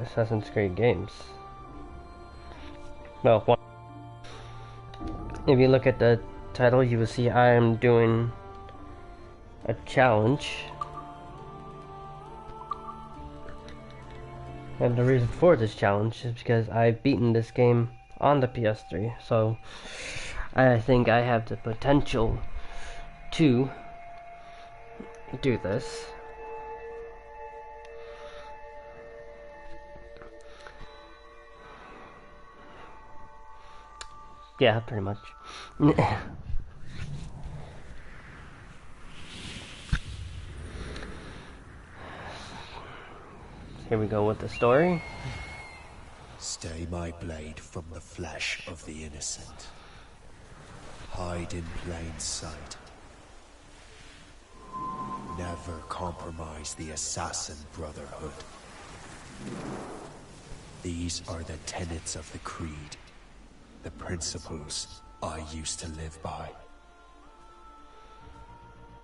Assassin's Creed games. Well, one. If you look at the title, you will see I am doing a challenge. And the reason for this challenge is because I've beaten this game on the PS3, so I think I have the potential to do this. Yeah, pretty much. Here we go with the story. Stay my blade from the flesh of the innocent. Hide in plain sight. Never compromise the Assassin Brotherhood. These are the tenets of the Creed. The principles I used to live by.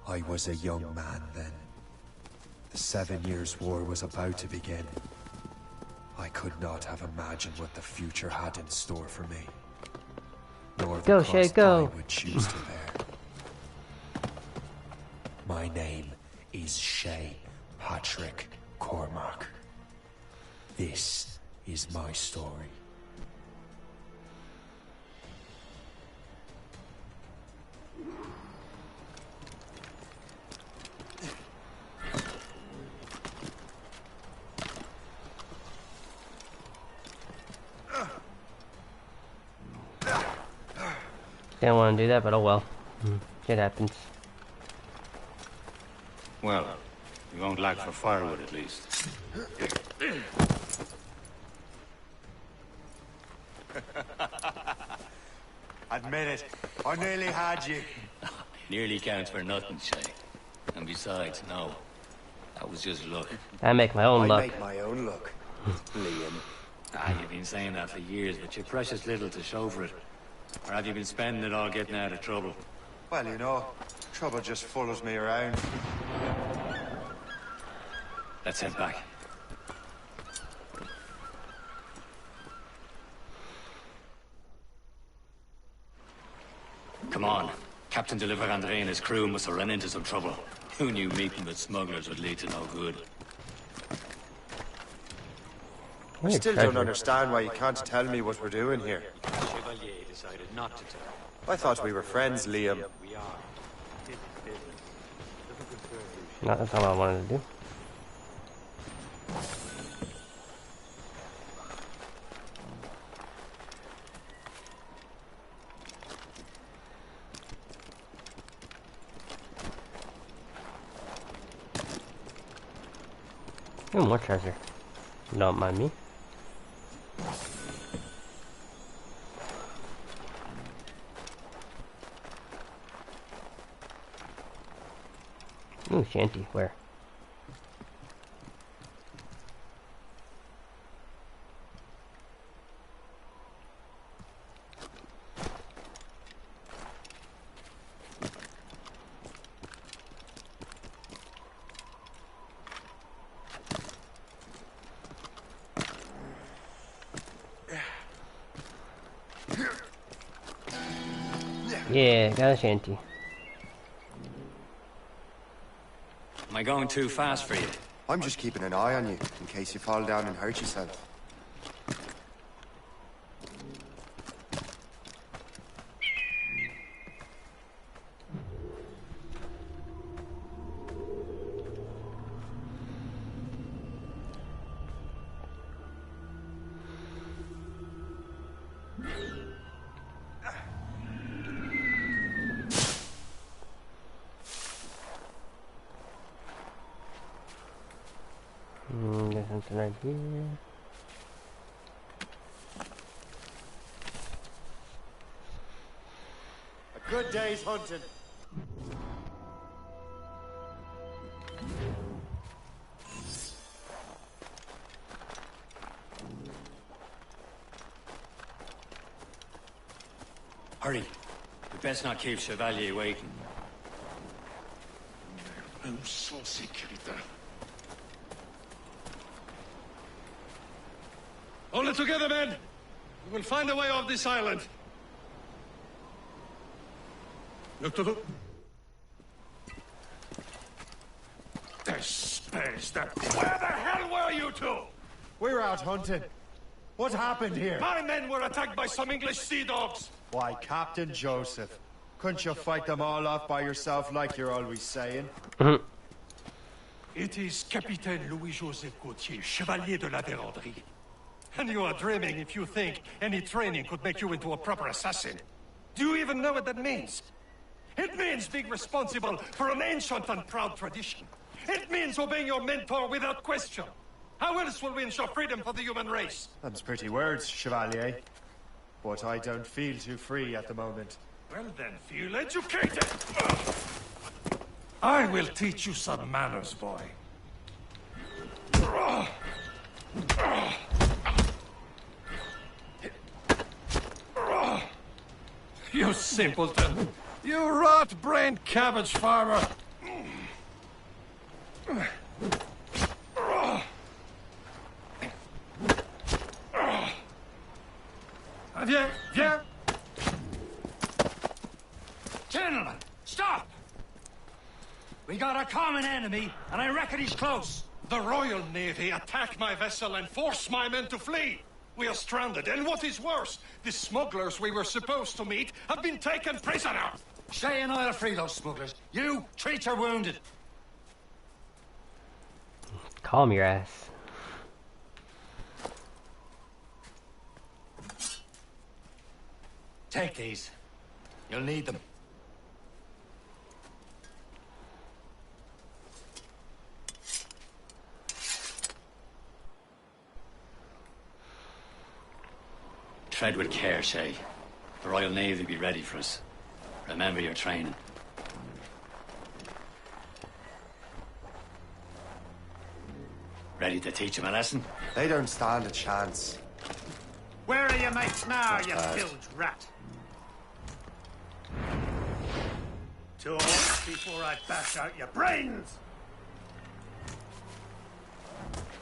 I was a young man then. The 7 Years' War was about to begin. I could not have imagined what the future had in store for me. Nor the cost I would choose to bear. My name is Shay Patrick Cormac. This is my story. Didn't want to do that, but oh well. It happens. Well, you won't lack for firewood at least. Admit it, I nearly had you. Nearly counts for nothing, Shay. And besides, no. That was just luck. I make my own luck. I make my own luck. Liam. You've been saying that for years, but you're precious little to show for it. Or have you been spending it all getting out of trouble? Well, you know, trouble just follows me around. Let's head back. Come on. Captain Deliver Andre and his crew must have run into some trouble. Who knew meeting with smugglers would lead to no good? I still don't understand why you can't tell me what we're doing here. Chevalier decided not to tell. I thought we were friends, Liam. We are. No, that's all I wanted to do. Ooh, more treasure. Don't mind me. Ooh, shanty. Where? Yeah, got a shanty. Am I going too fast for you? I'm just keeping an eye on you, in case you fall down and hurt yourself. There's something right here. A good day's hunting. Hurry. We best not keep Chevalier waiting. I'm so sécuritaire. Hold it together, men! We will find a way off this island. Look to the... Space that... Where the hell were you two? We're out hunting. What happened here? My men were attacked by some English sea dogs. Why, Captain Joseph. Couldn't you fight them all off by yourself like you're always saying? It is Capitaine Louis-Joseph Gauthier, Chevalier de la Vérendrye. And you are dreaming if you think any training could make you into a proper assassin. Do you even know what that means? It means being responsible for an ancient and proud tradition. It means obeying your mentor without question. How else will we ensure freedom for the human race? Them's pretty words, Chevalier. But I don't feel too free at the moment. Well then, feel educated! I will teach you some manners, boy. You simpleton! You rot-brained cabbage farmer! Viens, viens! Gentlemen, stop! We got a common enemy, and I reckon he's close. The Royal Navy attacked my vessel and forced my men to flee. We are stranded, and what is worse, the smugglers we were supposed to meet have been taken prisoner. Shay and I'll free those smugglers. You, treat your wounded. Calm your ass. Take these. You'll need them. Tread with care, Shay. The Royal Navy will be ready for us. Remember your training. Ready to teach him a lesson? They don't stand a chance. Where are your mates now, you bilge rat? Talk before I bash out your brains!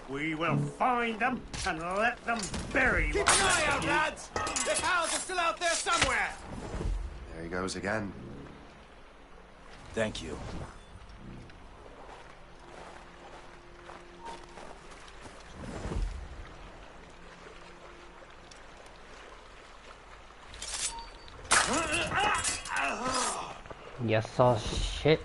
We will find them and let them bury you. Keep an eye out, lads! Their pals are still out there somewhere! There he goes again. Thank you. You saw shit.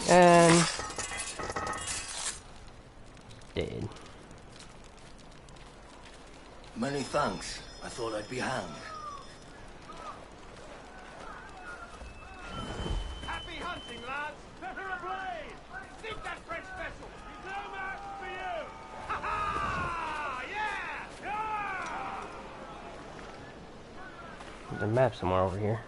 And dead. Many thanks. I thought I'd be hanged. Happy hunting, lads! Better ablaze! Sink that French vessel! He's no match for you! Ha ha! Yeah! Yeah! There's a map somewhere over here.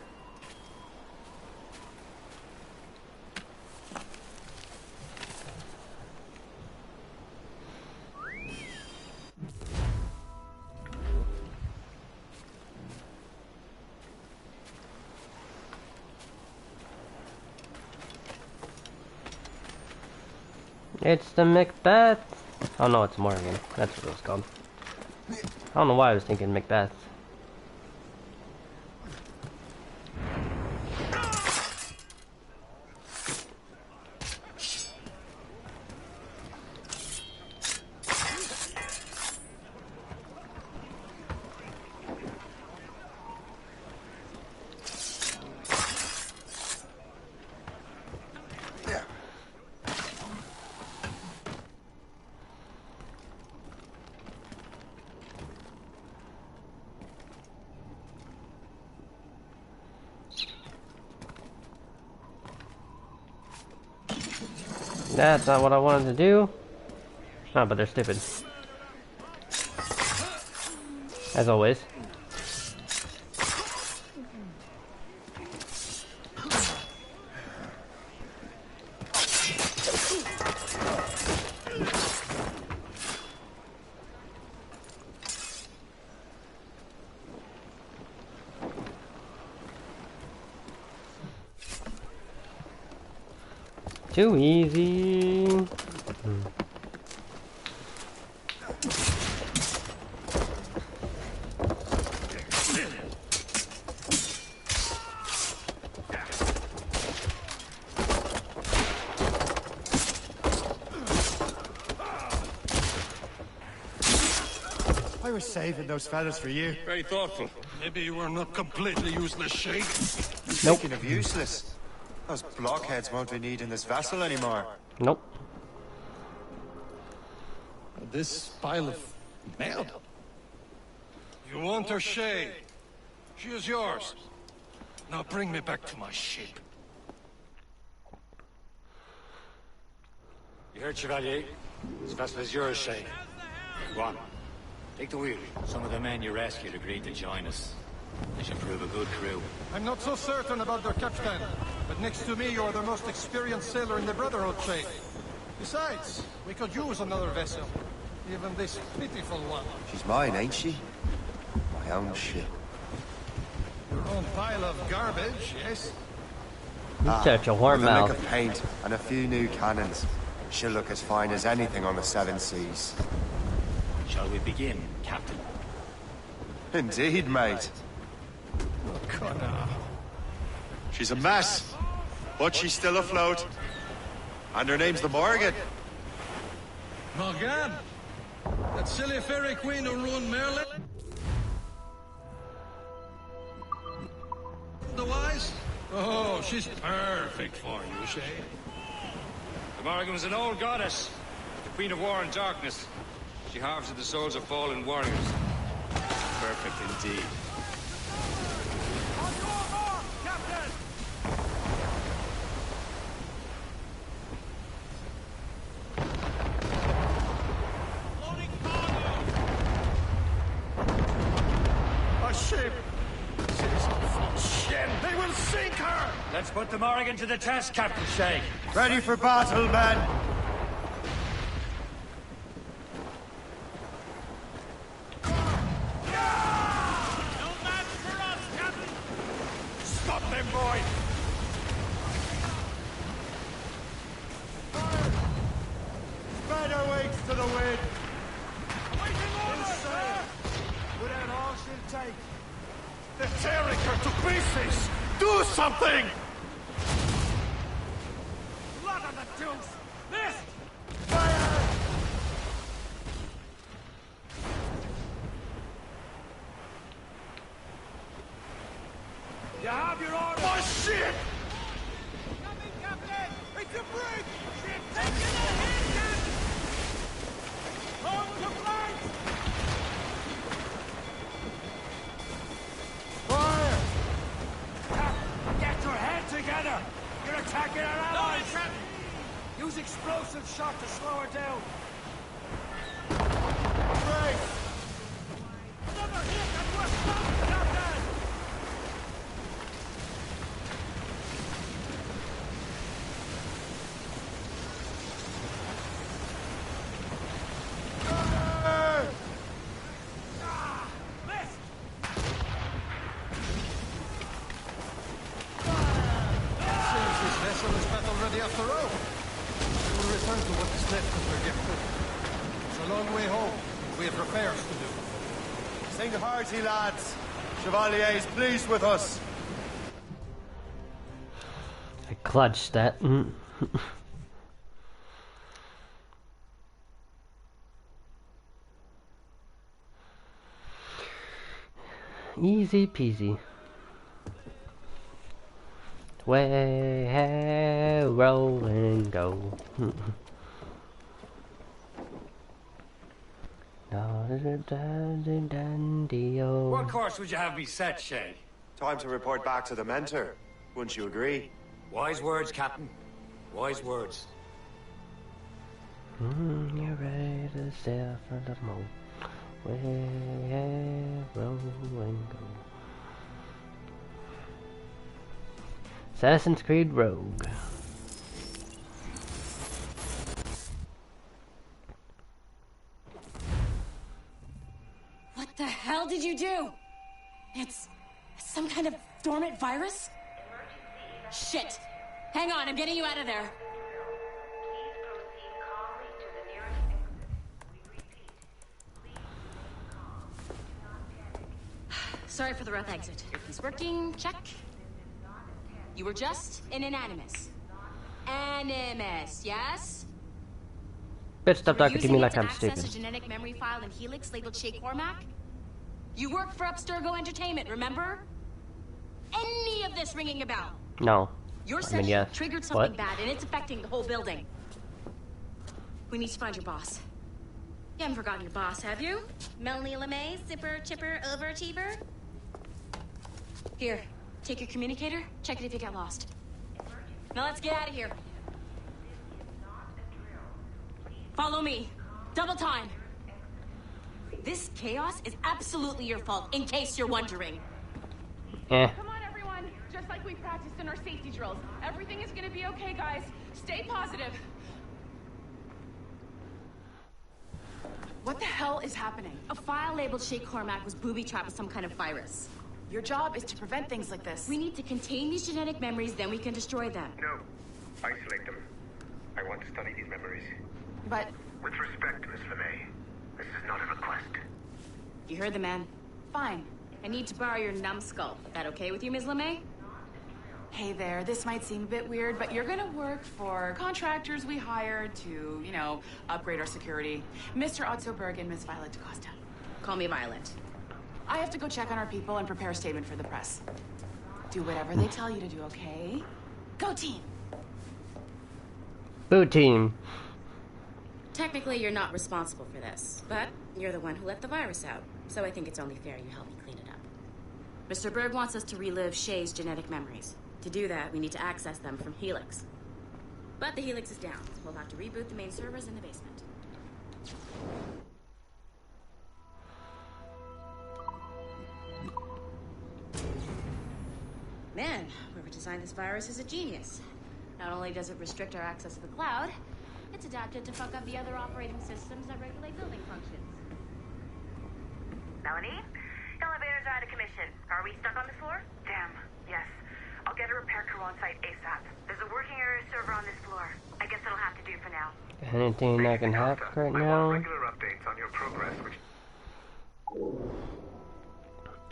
It's the Macbeth. Oh no, it's Morgan. That's what it was called. I don't know why I was thinking Macbeth. That's not what I wanted to do. Oh, but they're stupid. As always. Too easy. I was saving those fellas for you. Very thoughtful. Maybe you were not completely useless, Shay. Speaking of useless, those blockheads won't be needing this vessel anymore. Nope. This pile of mail. You want her, Shay? She is yours. Now bring me back to my ship. You heard, Chevalier? This vessel is yours, Shay. Go on. Take the wheel. Some of the men you rescued agreed to join us. They should prove a good crew. I'm not so certain about their captain, but next to me you're the most experienced sailor in the Brotherhood, Shay. Besides, we could use another vessel. Even this pitiful one. She's mine, ain't she? My own ship. Your own pile of garbage, yes? Such a warm With a lick mouth. of paint and a few new cannons. She'll look as fine as anything on the seven seas. Shall we begin, Captain? Indeed, mate. She's a mess, but she's still afloat. And her name's the Morgan. Morgan? That silly fairy queen who ruined Merlin? The wise? Oh, she's perfect for you, Shay. The Morrigan was an old goddess, the queen of war and darkness. She harvested the souls of fallen warriors. Perfect indeed. A ship! She's full shit! They will sink her! Let's put the Morrigan to the test, Captain Shay. Ready for battle, men! Stop them, boy! Spread our wings to the wind! Without all she'll take. They're tearing her to pieces! Do something! Blood on the deuce! Missed! Fire! You have your order! Oh, shit! Coming, Captain! It's a brig! Ship taken ahead, Captain! Hold to flank! Fire! Get your head together! You're attacking our allies! No, Captain! Use explosive shot to slow her down! Break! Another hit and we're stopped, Captain! Missed! Seems this vessel is battle ready after all. We will return to what is left of her gift. It's a long way home. We have repairs to do. Sing hearty, lads. Chevalier is pleased with us. I clutched that. Easy peasy. Way, roll and go. What course would you have me set, Shay? Time to report back to the mentor. Wouldn't you agree? Wise words, Captain. Wise words. You're ready to sail for the moon. Way, roll and go. Assassin's Creed Rogue. What the hell did you do? It's some kind of dormant virus? Shit! Hang on, I'm getting you out of there. Sorry for the rough exit. Earpiece working, check. You were just in an animus. Animus, yes? Bitch, stop talking to me like I'm access stupid. a genetic memory file in Helix labeled Shay Cormac? You work for Abstergo Entertainment, remember? Any of this ringing a bell? No. Your I mean, yes. triggered something What? bad, and it's affecting the whole building. We need to find your boss. You haven't forgotten your boss, have you? Melanie LeMay, zipper, chipper, overachiever? Here, take your communicator, check it if you get lost. Now let's get out of here. Follow me. Double time. This chaos is absolutely your fault, in case you're wondering. Eh. Come on, everyone. Just like we practiced in our safety drills. Everything is gonna be okay, guys. Stay positive. What the hell is happening? A file labeled Shay Cormac was booby-trapped with some kind of virus. Your job is to prevent things like this. We need to contain these genetic memories, then we can destroy them. No. Isolate them. I want to study these memories. But With respect, Miss LeMay, this is not a request. You heard the man. fine. I need to borrow your numbskull. That okay with you, Ms. LeMay? Hey there, this might seem a bit weird, but you're gonna work for contractors we hired to, you know, upgrade our security. Mr. Otto Berg and Miss Violet DaCosta. Call me Violet. I have to go check on our people and prepare a statement for the press. Do whatever they tell you to do, okay? Go team! Boo team. Technically, you're not responsible for this, but you're the one who let the virus out, so I think it's only fair you help me clean it up. Mr. Berg wants us to relive Shay's genetic memories. To do that, we need to access them from Helix. But the Helix is down. We'll have to reboot the main servers in the basement. Man, whoever designed this virus is a genius. Not only does it restrict our access to the cloud, it's adapted to fuck up the other operating systems that regulate building functions. Melanie? Elevators are out of commission. Are we stuck on the floor? Damn, yes. I'll get a repair crew on site ASAP. There's a working area server on this floor. I guess it'll have to do for now. Anything I can hack right now? Regular updates on your progress, which...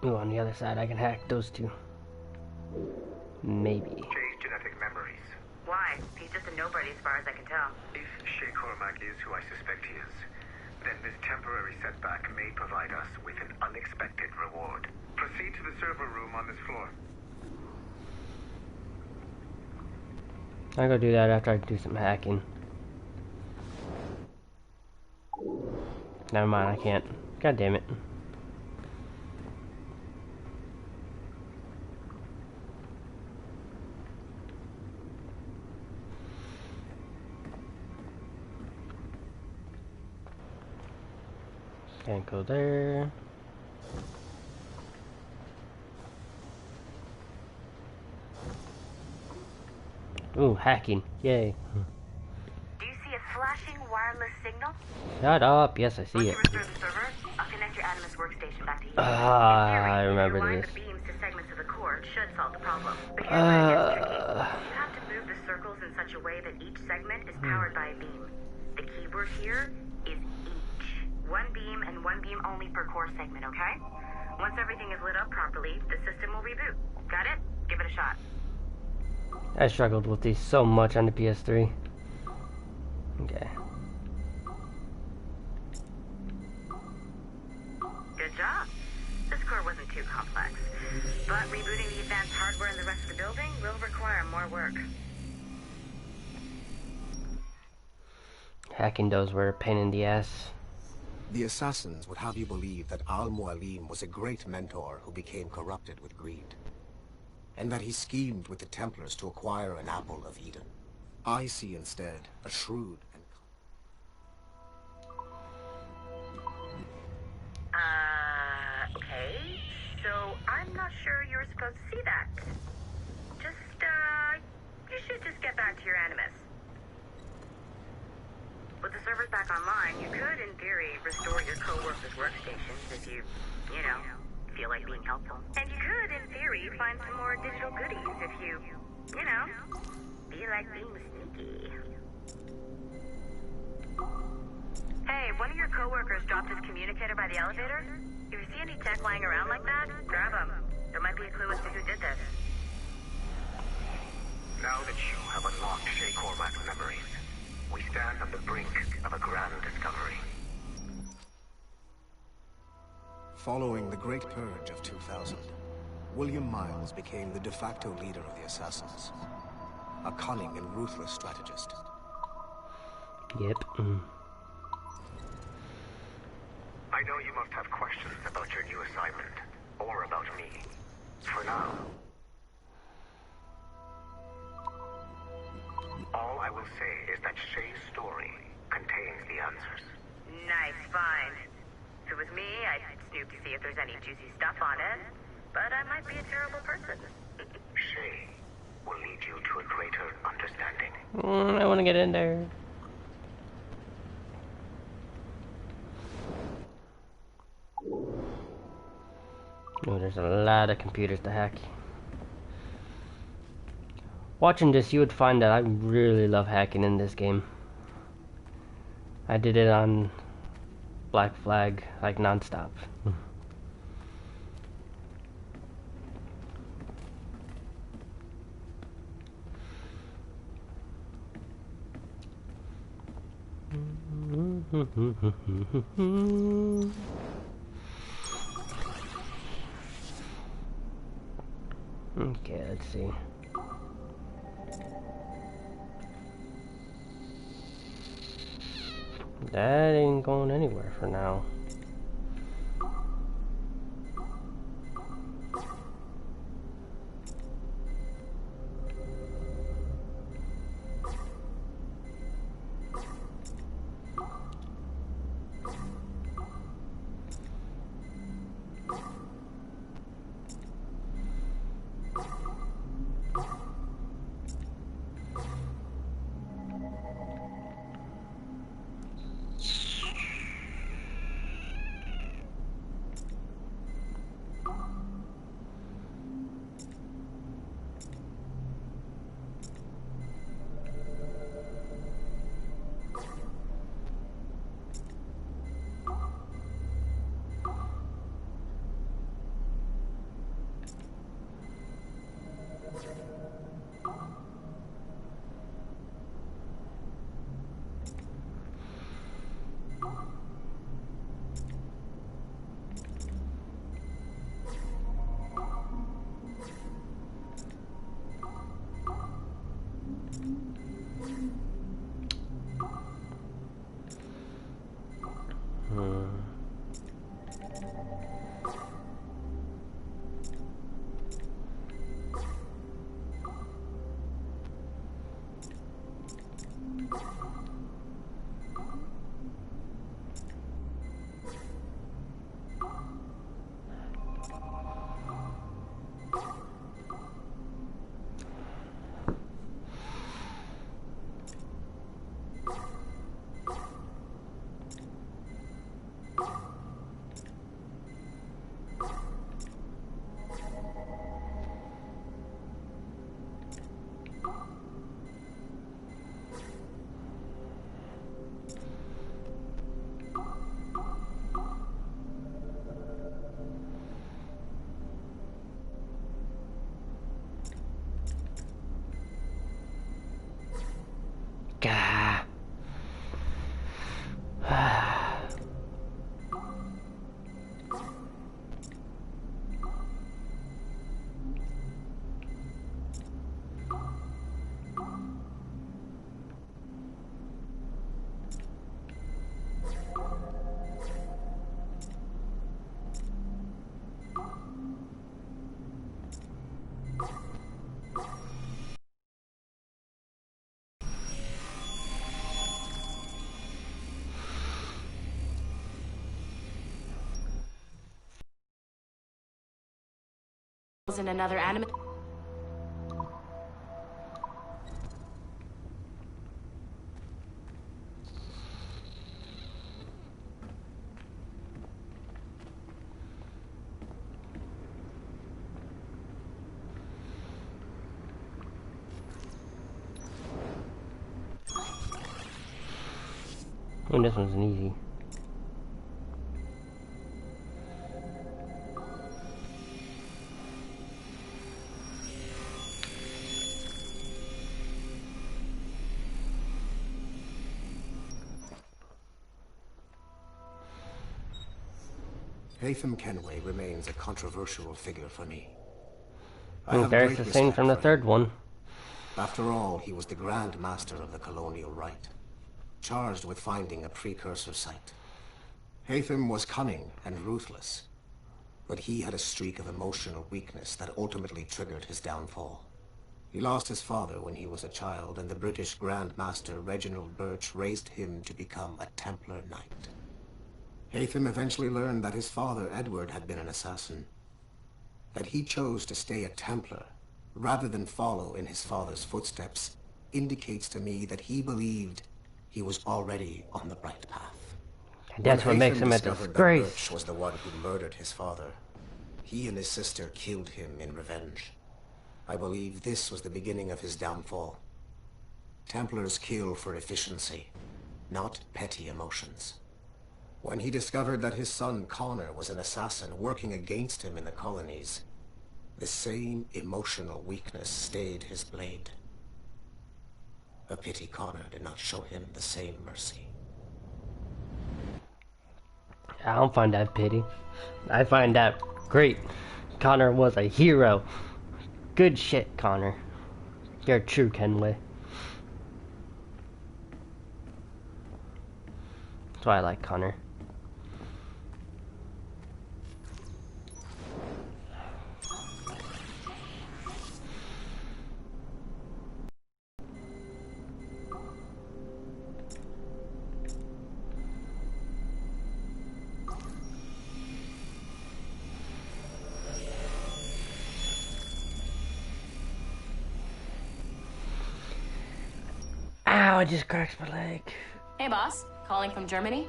Ooh, on the other side, I can hack those two. Maybe. Shay's genetic memories. Why? He's just a nobody as far as I can tell. If Shay Cormac is who I suspect he is, then this temporary setback may provide us with an unexpected reward. Proceed to the server room on this floor. I'll go do that after I do some hacking. Never mind, I can't. God damn it. Can't go there. Ooh, hacking. Yay. Do you see a flashing wireless signal? Shut up. Yes, I see it. Once you restore the server, I'll connect your Animus workstation back to you. I remember Align this. the beams to segments of the core should solve the problem. But here's where it gets tricky. You have to move the circles in such a way that each segment is powered by a beam. The keyword here is each. One beam and one beam only per core segment, okay? Once everything is lit up properly, the system will reboot. Got it? Give it a shot. I struggled with these so much on the PS3. Okay. Good job. This core wasn't too complex. But rebooting the advanced hardware in the rest of the building will require more work. Hacking those were a pain in the ass. The assassins would have you believe that Al-Mualim was a great mentor who became corrupted with greed, and that he schemed with the Templars to acquire an apple of Eden. I see instead a shrewd and... Okay. So I'm not sure you're supposed to see that. You should just get back to your Animus. With the servers back online, you could, in theory, restore your co-workers' workstations if you know, feel like being helpful. And you could, in theory, find some more digital goodies if you know, feel like being sneaky. Hey, one of your co-workers dropped his communicator by the elevator. If you see any tech flying around like that? Grab them. There might be a clue as to who did this. Now that you have unlocked Shay Cormac's memories, we stand on the brink of a grand discovery. Following the Great Purge of 2000, William Miles became the de facto leader of the Assassins. A cunning and ruthless strategist. Yep. I know you must have questions about your new assignment, or about me. For now, all I will say is that Shay's story contains the answers. Nice find. If it was me, I'd snoop to see if there's any juicy stuff on it. But I might be a terrible person. Shay will lead you to a greater understanding. I want to get in there. Oh, there's a lot of computers to hack. Watching this, you would find that I really love hacking in this game. I did it on Black Flag, like non-stop. Okay, let's see. That ain't going anywhere for now. Gah. In another anime. Oh, this one's easy. Haytham Kenway remains a controversial figure for me. There's the scene from the third one. After all, he was the Grand Master of the Colonial Rite, charged with finding a precursor site. Haytham was cunning and ruthless, but he had a streak of emotional weakness that ultimately triggered his downfall. He lost his father when he was a child, and the British Grand Master Reginald Birch raised him to become a Templar Knight. Haytham eventually learned that his father, Edward, had been an assassin. That he chose to stay a Templar, rather than follow in his father's footsteps, indicates to me that he believed he was already on the right path. That's what makes him a disgrace. Birch was the one who murdered his father. He and his sister killed him in revenge. I believe this was the beginning of his downfall. Templars kill for efficiency, not petty emotions. When he discovered that his son Connor was an assassin working against him in the colonies, the same emotional weakness stayed his blade. A pity Connor did not show him the same mercy. I don't find that pity. I find that great. Connor was a hero. Good shit, Connor. You're a true Kenway. That's why I like Connor. Ow, I just cracked my leg. Hey, boss. Calling from Germany?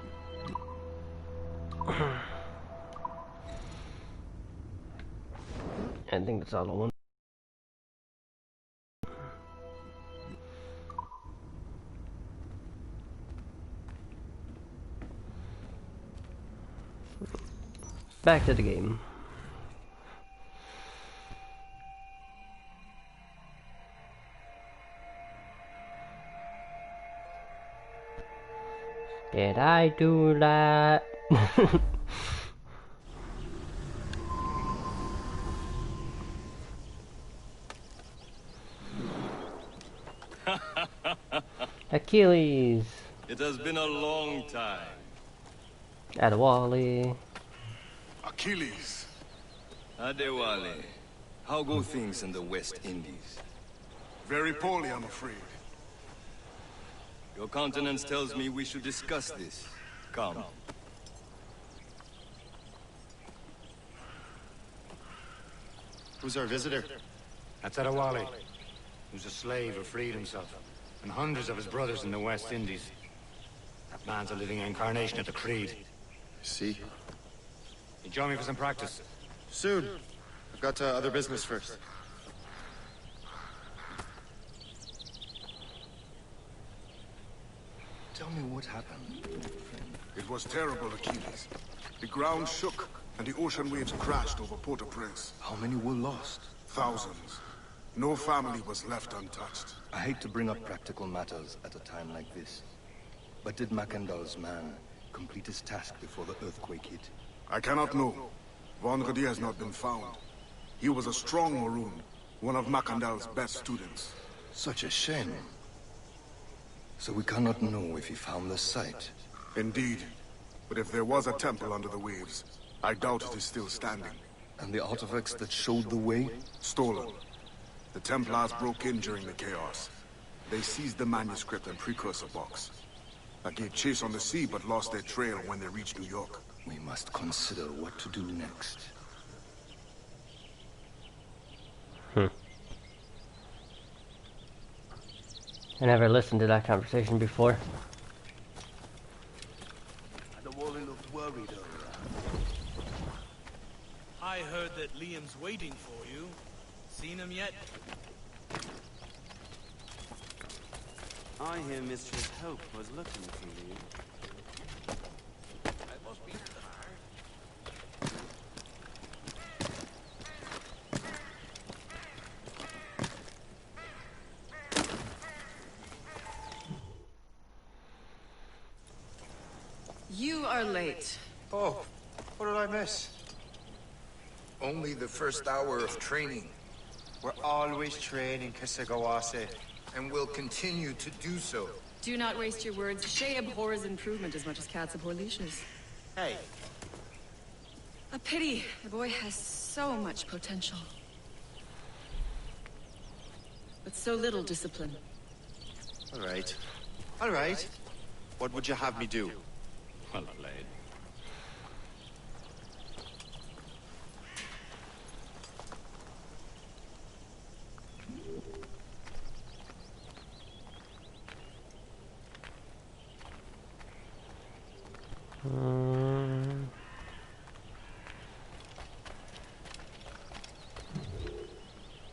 I think that's all I want. Back to the game. Did I do that? Achilles. It has been a long time. Adewale. Achilles. Adewale. How go things in the West Indies? Very poorly, I'm afraid. Your countenance tells me we should discuss this. Come. Who's our visitor? That's Adewale, who's a slave who freed himself, and hundreds of his brothers in the West Indies. That man's a living incarnation of the Creed. See? You join me for some practice? Soon. I've got other business first. Tell me what happened. It was terrible, Achilles. The ground shook, and the ocean waves crashed over Port-au-Prince. How many were lost? Thousands. No family was left untouched. I hate to bring up practical matters at a time like this. But did Macandal's man complete his task before the earthquake hit? I cannot know. Vonredi has not been found. He was a strong Maroon, one of Macandal's best students. Such a shame. So we cannot know if he found the site. Indeed. But if there was a temple under the waves, I doubt it is still standing. And the artifacts that showed the way? Stolen. The Templars broke in during the chaos. They seized the manuscript and precursor box. I gave chase on the sea but lost their trail when they reached New York. We must consider what to do next. I never listened to that conversation before. Adewale looked worried earlier. I heard that Liam's waiting for you. Seen him yet? I hear Mistress Hope was looking for you. I must be You are late. Oh, what did I miss? Yes. Only the first hour of training. We're always training, Kisagawase. And will continue to do so. Do not waste your words. Shay abhors improvement as much as cats abhor leashes. Hey. A pity. The boy has so much potential. But so little discipline. All right. All right. What would you have me do? Well played.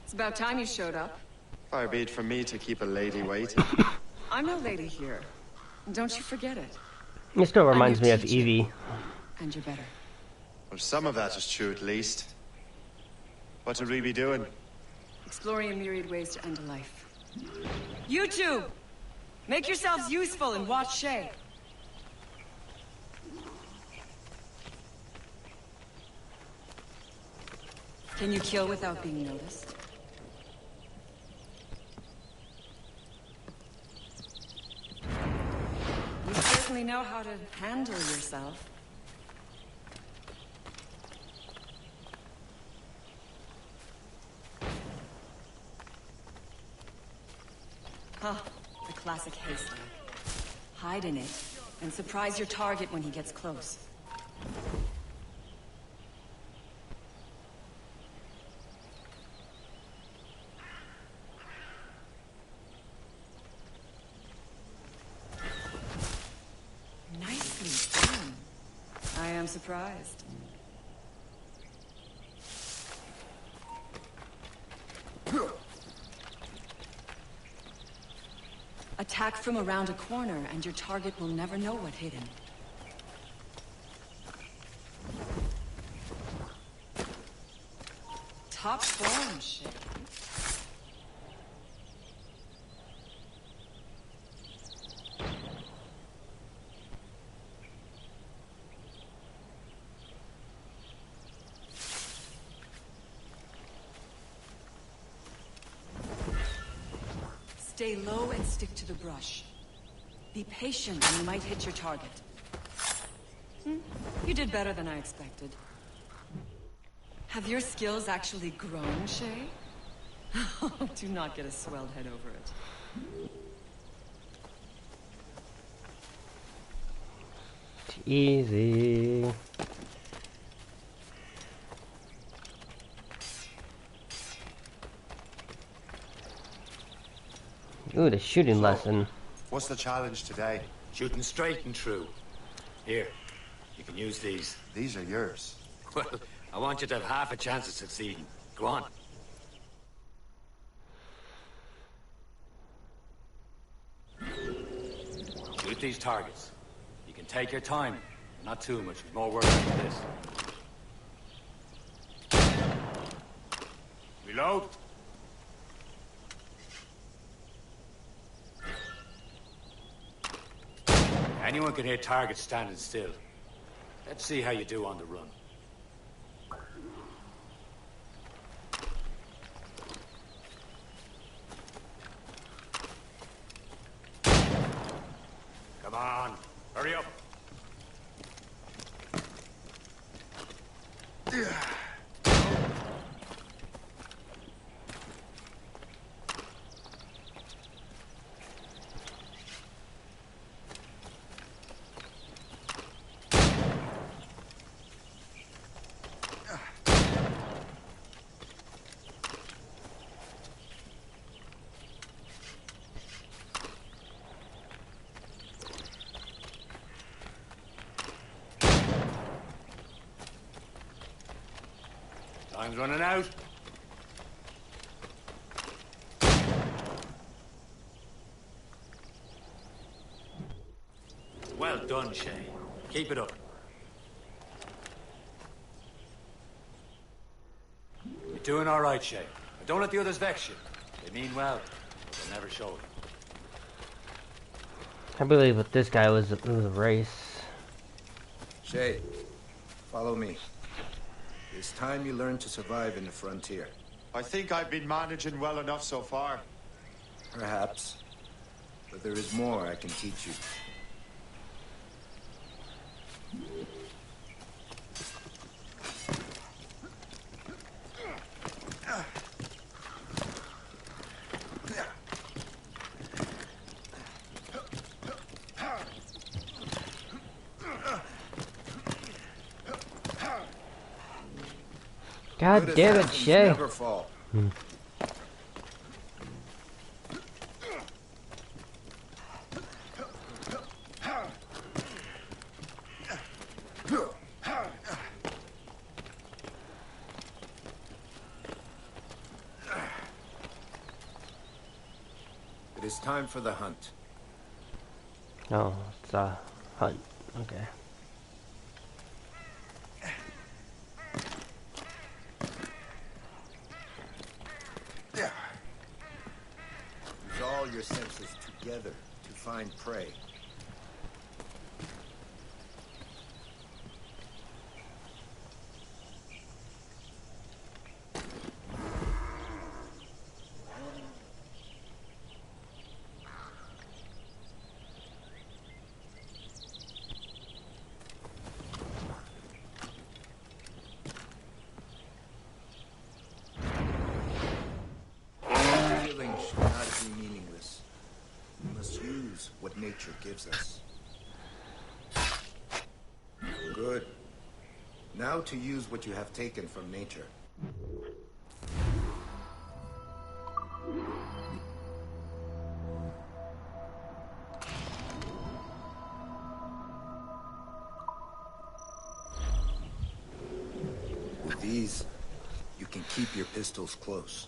It's about time you showed up. Far be it from me to keep a lady waiting. I'm no lady here. Don't you forget it. It still reminds me of Evie. And you're better. Well, some of that is true at least. What would we be doing? Exploring a myriad ways to end a life. You two! Make yourselves useful and watch Shay. Can you kill without being noticed? You certainly know how to handle yourself. Huh, the classic haystack. Hide in it, and surprise your target when he gets close. Nicely done. I am surprised. Attack from around a corner, and your target will never know what hit him. Top form, shit. Stay low and stick to the brush. Be patient and you might hit your target. You did better than I expected. Have your skills actually grown, Shay? Do not get a swelled head over it. Easy. Ooh, the shooting lesson. What's the challenge today? Shooting straight and true. Here, you can use these. These are yours. Well, I want you to have half a chance of succeeding. Go on. Shoot these targets. You can take your time. Not too much. There's more work than this. Reload. Anyone can hit targets standing still. Let's see how you do on the run. Come on, hurry up. Time's running out. Well done, Shay. Keep it up. You're doing all right, Shay. But don't let the others vex you. They mean well, but they'll never show it. I believe with this guy it was a race. Shay, follow me. It's time you learn to survive in the frontier. I think I've been managing well enough so far. Perhaps. But there is more I can teach you. God damn it, Shay. Never fall. It is time for the hunt. Oh, it's a hunt. Okay. Use all your senses together to find prey. Killing should not be meaningless. We must use what nature gives us. Good. Now to use what you have taken from nature. With these, you can keep your pistols close.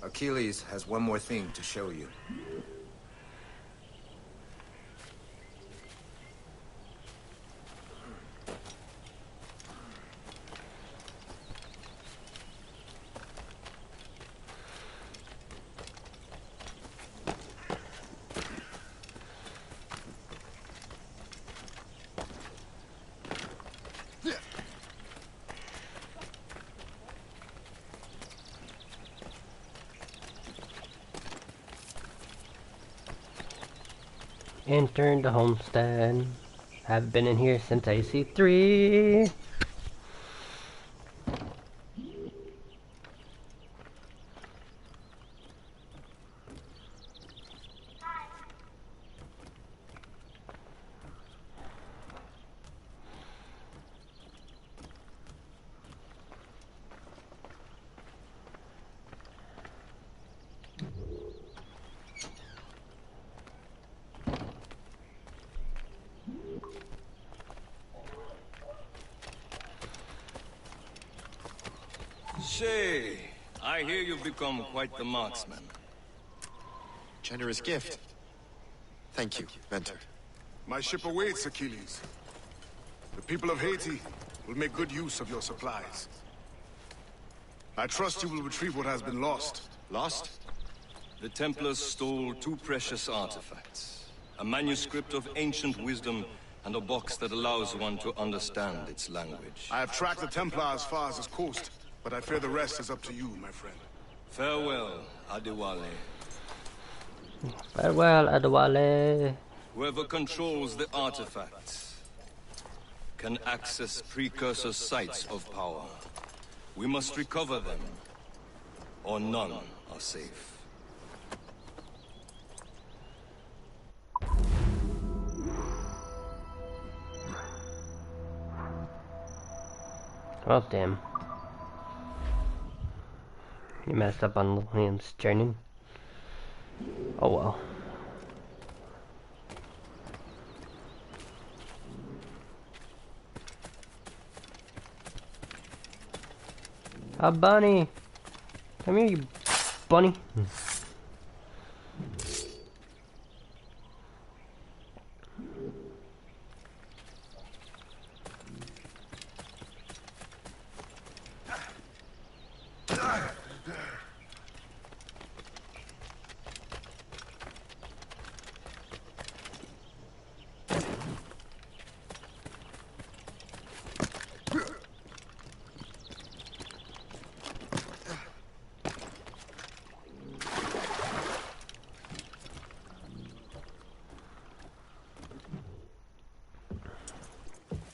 Achilles has one more thing to show you. Enter the homestead. Have been in here since AC3. Shay, I hear you've become quite the marksman. Generous gift. Thank you, Mentor. My ship awaits, Achilles. The people of Haiti will make good use of your supplies. I trust you will retrieve what has been lost. Lost? The Templars stole 2 precious artifacts. A manuscript of ancient wisdom and a box that allows one to understand its language. I have tracked the Templar as far as this coast, but I fear the rest is up to you, my friend. Farewell, Adewale. Farewell, Adewale. Whoever controls the artifacts can access precursor sites of power. We must recover them, or none are safe. Oh, damn. You messed up on Liam's journey. Oh well. A bunny! Come here, you bunny.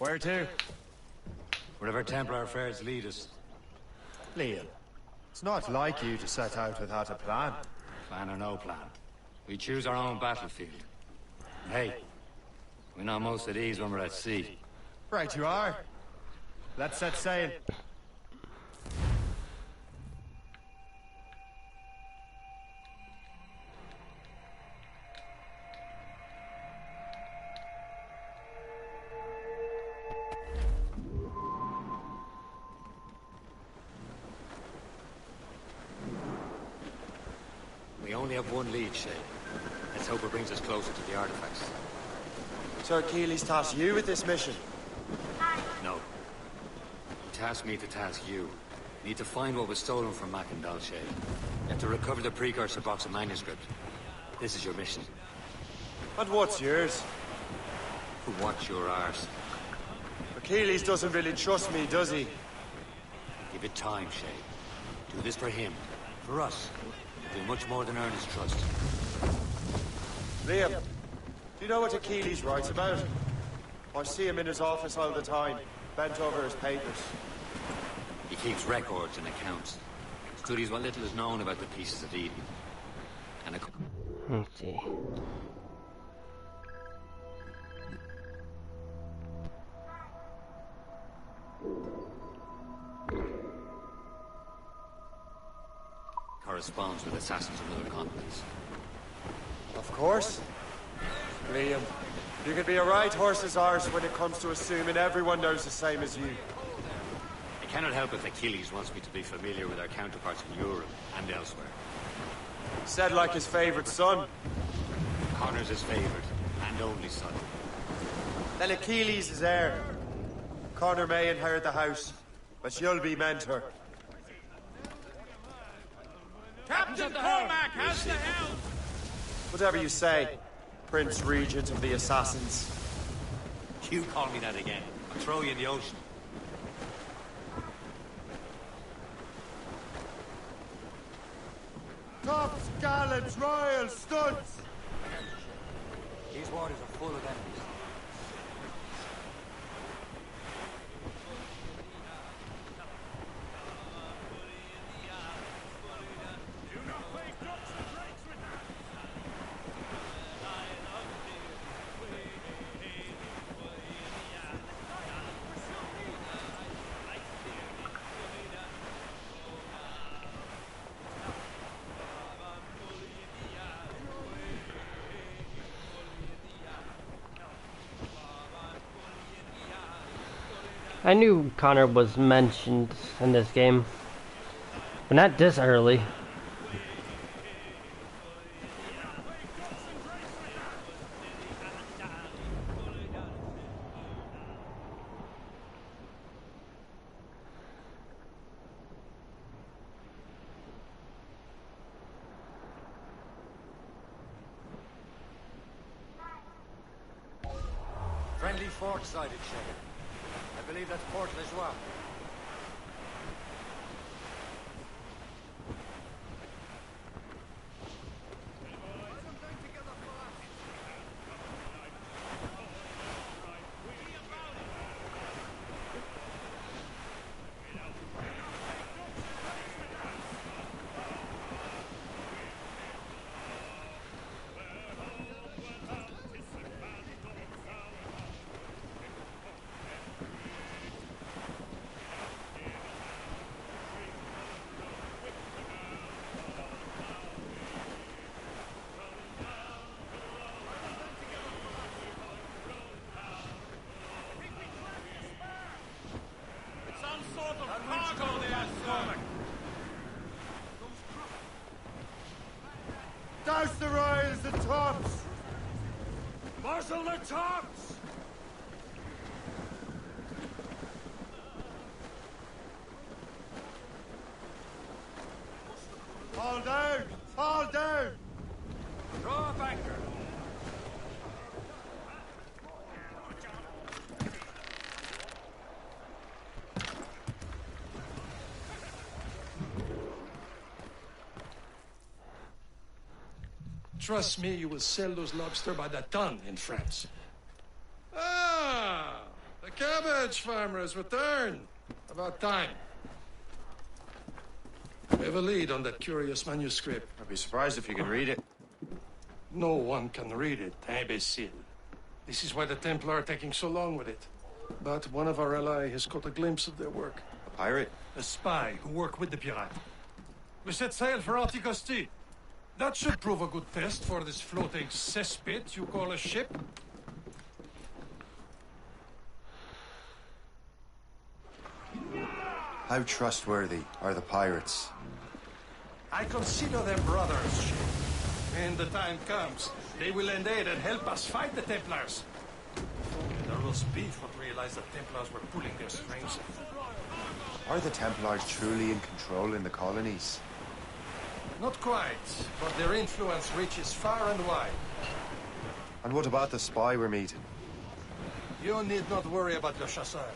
Where to? Wherever Templar affairs lead us. Liam, it's not like you to set out without a plan. Plan or no plan. We choose our own battlefield. And hey, we're not most at ease when we're at sea. Right you are. Let's set sail. We only have one lead, Shay. Let's hope it brings us closer to the artifacts. Sir Keeley's tasked you with this mission. No. He tasked me to task you. You need to find what was stolen from Mackandal, Shay. You have to recover the precursor box of manuscript. This is your mission. And what's yours? What's your arse? Achilles doesn't really trust me, does he? Give it time, Shay. Do this for him. For us. Do much more than earn his trust. Liam, do you know what Achilles writes about? I see him in his office all the time, bent over his papers. He keeps records and accounts. Studies what little is known about the pieces of Eden. And let's see. corresponds with assassins from other continents. Of course. Liam, you can be a right horse's arse when it comes to assuming everyone knows the same as you. I cannot help if Achilles wants me to be familiar with our counterparts in Europe and elsewhere. Said like his favorite son. Connor's his favorite and only son. Then Achilles is heir. Connor may inherit the house, but you'll be mentor. Captain Cormac has the helm! Whatever you say, Prince Regent of the Assassins. You call me that again, I'll throw you in the ocean. Tops, gallants, royals, studs! These waters are full of enemies. I knew Connor was mentioned in this game, but not this early. Friendly fort sighted, Sheriff. I believe that's Port Lejoie. Douse the royals and tops! Marshal the tops! Fall down! Fall down! Throw up anchor! Trust me, you will sell those lobster by the ton in France. Ah, the cabbage farmers return. About time. We have a lead on that curious manuscript. I'd be surprised if you could read it. No one can read it, imbecile. This is why the Templar are taking so long with it. But one of our allies has caught a glimpse of their work. A pirate? A spy who worked with the pirate. We set sail for Anticosti. That should prove a good test for this floating cesspit you call a ship. How trustworthy are the pirates? I consider them brothers. When the time comes, they will lend aid and help us fight the Templars. The roast beef would realize the Templars were pulling their strings. Are the Templars truly in control in the colonies? Not quite, but their influence reaches far and wide. And what about the spy we're meeting? You need not worry about Le Chasseur.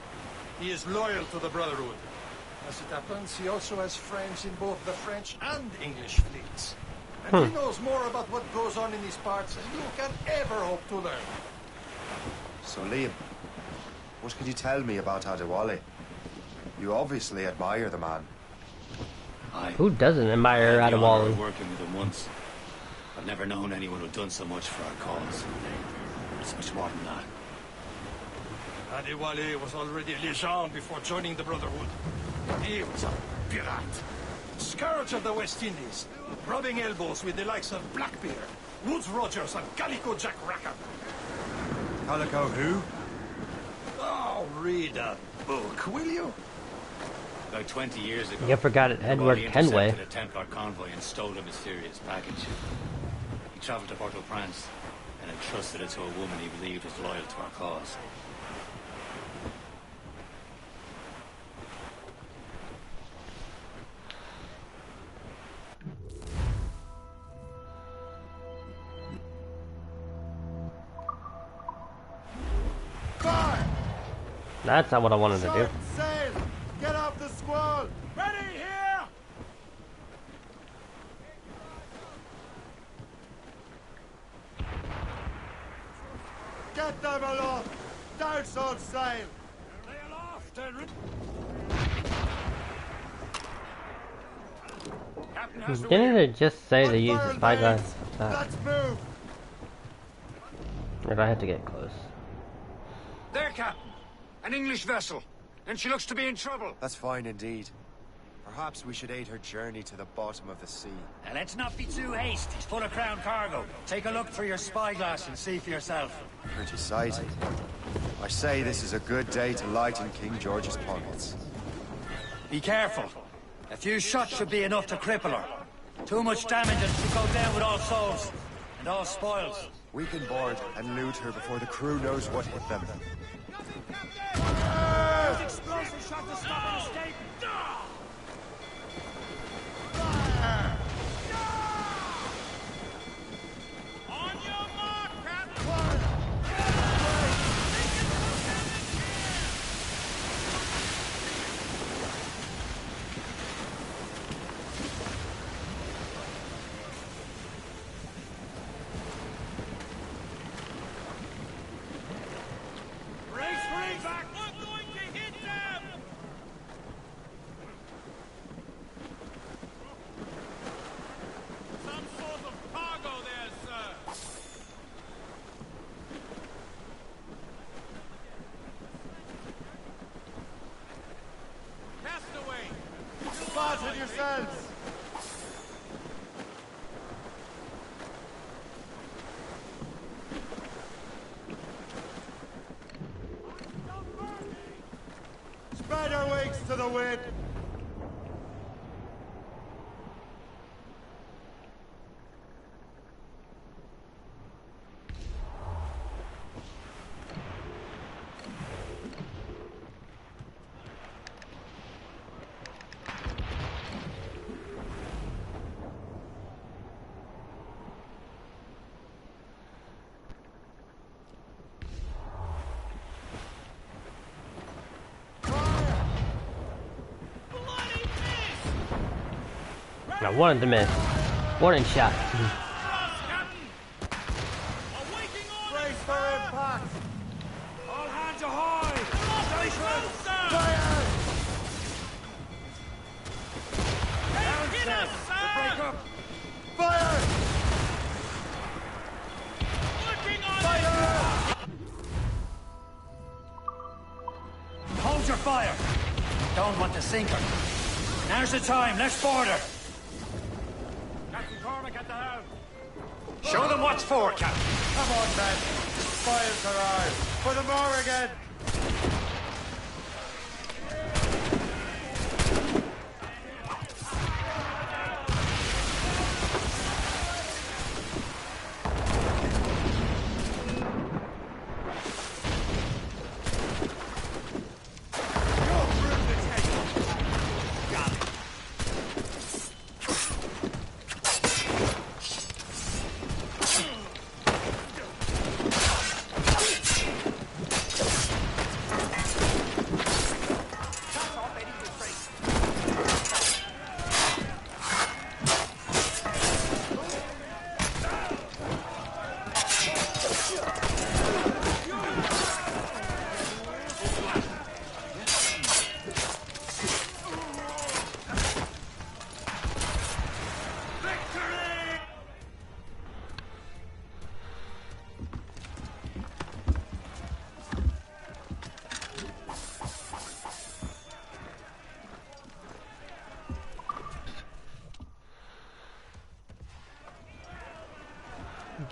He is loyal to the Brotherhood. As it happens, he also has friends in both the French and English fleets. And he knows more about what goes on in these parts than you can ever hope to learn. So, Liam, what can you tell me about Adewale? You obviously admire the man. Who doesn't admire Adewale? Working with him once. I've never known anyone who'd done so much for our cause. It's much more than that. Adewale was already a legend before joining the Brotherhood. He was a pirate. Scourge of the West Indies. Rubbing elbows with the likes of Blackbeard, Woodes Rogers, and Calico Jack Rackham. Calico who? Oh, read a book, will you? About 20 years ago, You forgot it, Edward Kenway. intercepted a Templar convoy and stole a mysterious package. He traveled to Port-au-Prince and entrusted it to a woman he believed was loyal to our cause. That's not what I wanted to do. Sail! Get off the squall! Ready here! Get them aloft! Douse all sail! Lay aloft, Edward! Didn't it just say to use the spyglass? Let's move! If I had to get close. There, Captain. An English vessel. And she looks to be in trouble. That's fine indeed. Perhaps we should aid her journey to the bottom of the sea. Now let's not be too hasty. It's full of crown cargo. Take a look through your spyglass and see for yourself. Pretty sight. I say this is a good day to lighten King George's pockets. Be careful. A few shots should be enough to cripple her. Too much damage and she'll go down with all souls. And all spoils. We can board and loot her before the crew knows what hit them. Explosive shot to stop an escape! On your mark, Captain! Brace back! We're going to hit them! Some sort of cargo there, sir. Castaway! Spotted yourselves! Spread our wings to the wind! I wanted to miss. Warning shot. Brace for impact! All hands ahoy! up! Fire! Fire! Hold your fire! Don't want to sink her. Now's the time, let's board her! Captain Cormac at the helm. Show them what's for, Captain. Come on, men. Fires are ours. For the Morrigan!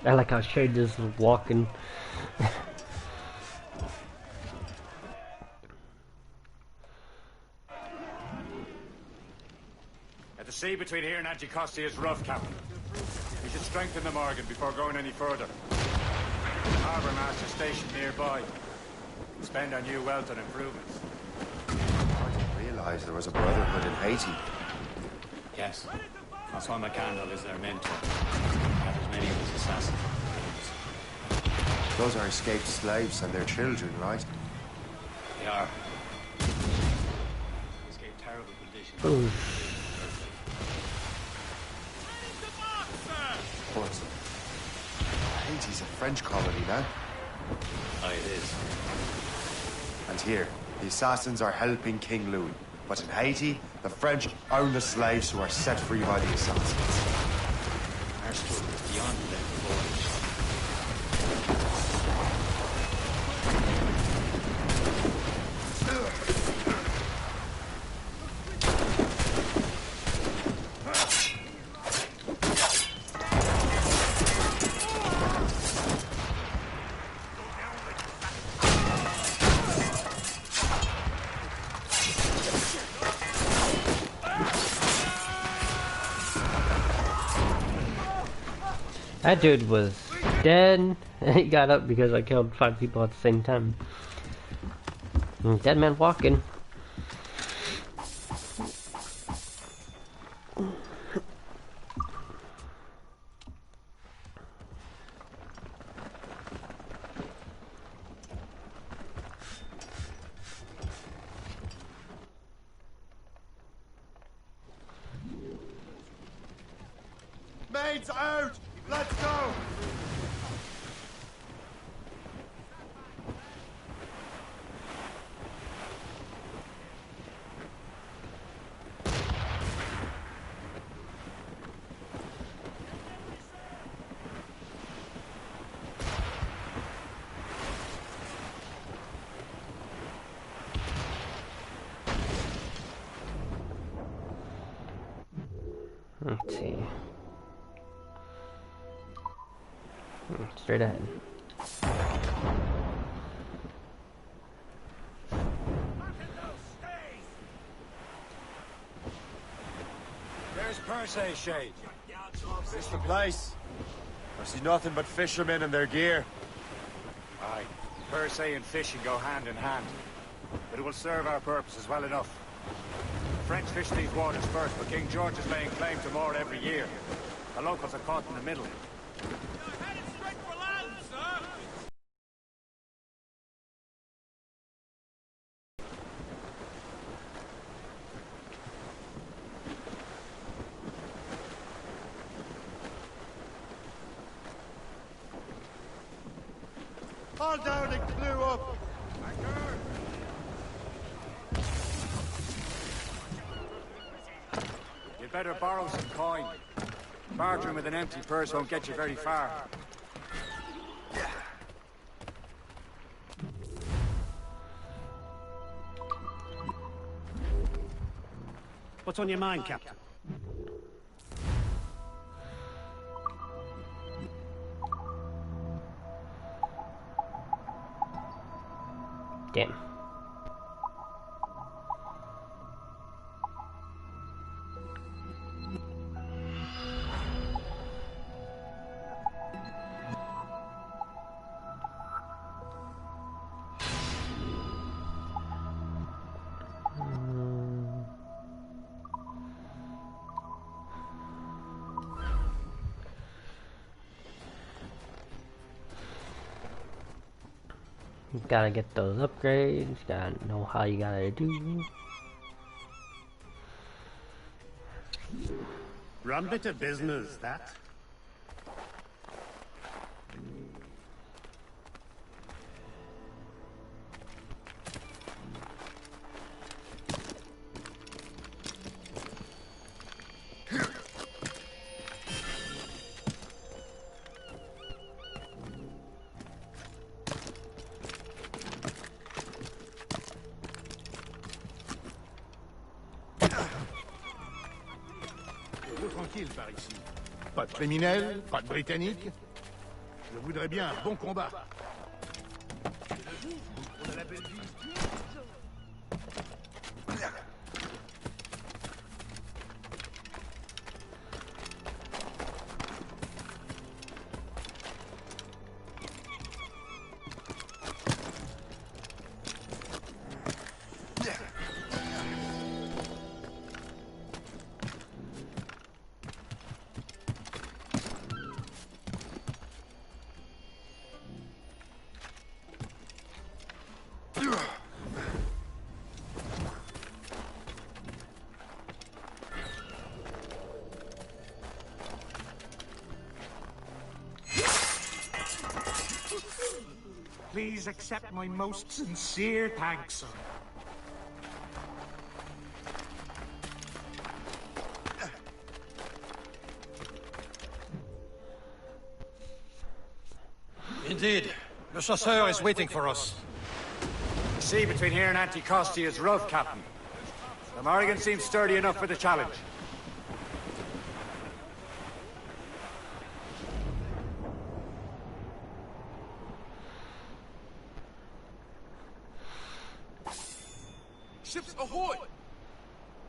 I like how Shay just walking. The sea between here and Anticosti is rough, Captain. We should strengthen the Morgan before going any further. Harbour Master stationed nearby. Spend our new wealth on improvements. I didn't realize there was a brotherhood in Haiti. Yes. Francois McCandle is their mentor. Have as many of his assassins. Those are escaped slaves and their children, right? They are. Escaped terrible conditions. Ooh. Of course. Haiti's a French colony now. Aye, it is. And here, the assassins are helping King Louis. But in Haiti, the French own the slaves who are set free by the assassins. Our story is beyond them borders. That dude was dead, and he got up because I killed 5 people at the same time. Dead man walking. Maids out! Let's go! Let's see. Straight ahead. There's Perse, Shay. Is this the place? I see nothing but fishermen and their gear. Aye. Perse and fishing go hand in hand. But it will serve our purposes well enough. The French fish these waters first, but King George is laying claim to more every year. The locals are caught in the middle. All down and blew up! You'd better borrow some coin. Bartering with an empty purse won't get you very far. What's on your mind, Captain? Damn. You gotta get those upgrades, gotta know how you gotta do. Run bit of business, that. Tranquille par ici. Pas de criminels, pas de Britanniques. Je voudrais bien un bon combat. On a la belle vie. Please accept my most sincere thanks, sir. Indeed. Le chasseur is waiting for us. The sea between here and Anticosti is rough, Captain. The Morrigan seems sturdy enough for the challenge. Ships ahoy!